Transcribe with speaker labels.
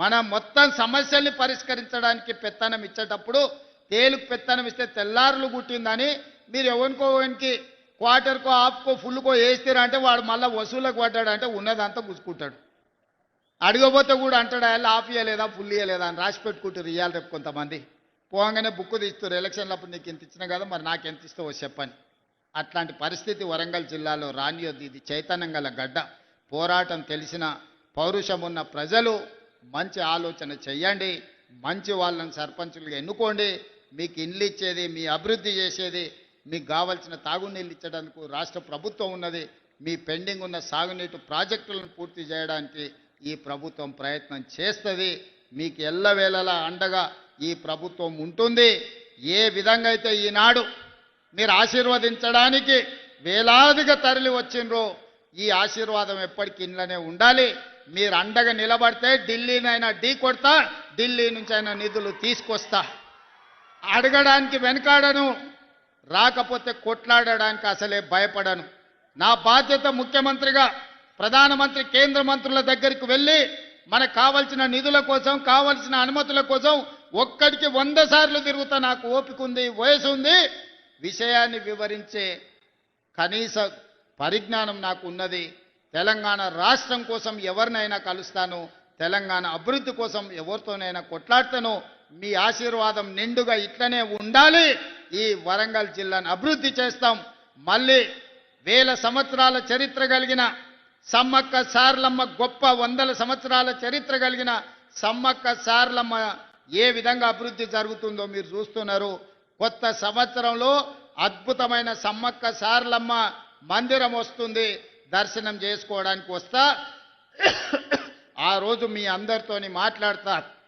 Speaker 1: మన మొత్తం సమస్యల్ని పరిష్కరించడానికి పెత్తనం ఇచ్చేటప్పుడు తేలుకు పెత్తనం ఇస్తే తెల్లారులు గుట్టిందని మీరు ఎవరికోనికి క్వార్టర్కో హాఫ్కో ఫుల్కో వేస్తారా అంటే వాడు మళ్ళీ వసూలకు పడ్డాడు అంటే ఉన్నదంతా గుచ్చుకుంటాడు. అడగబోతే కూడా అంటాడు ఆయన హాఫ్ ఇయ్యలేదా ఫుల్ ఇయ్యలేదా అని రాసి పెట్టుకుంటారు. ఇవ్వాలి రేపు కొంతమంది పోగానే బుక్కు తీస్తారు. ఎలక్షన్లప్పుడు నీకు ఎంత ఇచ్చినా కదా మరి నాకు ఎంత ఇస్తావో చెప్పని. అట్లాంటి పరిస్థితి వరంగల్ జిల్లాలో రానియొద్దు. ఇది చైతన్యం గల గడ్డ. పోరాటం తెలిసిన పౌరుషం ఉన్న ప్రజలు మంచి ఆలోచన చెయ్యండి. మంచి వాళ్ళని సర్పంచులుగా ఎన్నుకోండి. మీకు ఇల్లు ఇచ్చేది, మీ అభివృద్ధి చేసేది, మీకు కావాల్సిన తాగునీళ్ళు ఇచ్చడానికి రాష్ట్ర ప్రభుత్వం ఉన్నది. మీ పెండింగ్ ఉన్న సాగునీటి ప్రాజెక్టులను పూర్తి చేయడానికి ఈ ప్రభుత్వం ప్రయత్నం చేస్తుంది. మీకు ఎల్లవేళలా అండగా ఈ ప్రభుత్వం ఉంటుంది. ఏ విధంగా అయితే ఈనాడు మీరు ఆశీర్వదించడానికి వేలాదిగా తరలి వచ్చిండ్రో ఈ ఆశీర్వాదం ఎప్పటికీ ఇంట్లోనే ఉండాలి. మీరు అండగా నిలబడితే ఢిల్లీనైనా ఢీ కొడతా, ఢిల్లీ నుంచి అయినా నిధులు తీసుకొస్తా. అడగడానికి వెనకాడను, రాకపోతే కొట్లాడడానికి అసలే భయపడను. నా బాధ్యత ముఖ్యమంత్రిగా ప్రధానమంత్రి కేంద్ర మంత్రుల దగ్గరికి వెళ్ళి మనకు కావాల్సిన నిధుల కోసం, కావాల్సిన అనుమతుల కోసం ఒక్కడికి 100 సార్లు తిరుగుతా. నాకు ఓపిక ఉంది, వయసు ఉంది. విషయాన్ని వివరించే కనీస పరిజ్ఞానం నాకు ఉన్నది. తెలంగాణ రాష్ట్రం కోసం ఎవరినైనా కలుస్తాను. తెలంగాణ అభివృద్ధి కోసం ఎవరితోనైనా కొట్లాడతాను. మీ ఆశీర్వాదం నిండుగా ఇట్లనే ఉండాలి. ఈ వరంగల్ జిల్లాను అభివృద్ధి చేస్తాం. మళ్ళీ 1000 సంవత్సరాల చరిత్ర కలిగిన సమ్మక్క సార్లమ్మ, గొప్ప 100 సంవత్సరాల చరిత్ర కలిగిన సమ్మక్క సార్లమ్మ ఏ విధంగా అభివృద్ధి జరుగుతుందో మీరు చూస్తున్నారు. కొత్త సంవత్సరంలో అద్భుతమైన సమ్మక్క సార్లమ్మ మందిరం వస్తుంది. దర్శనం చేసుకోవడానికి వస్తా. ఆ రోజు మీ అందరితోని మాట్లాడతా.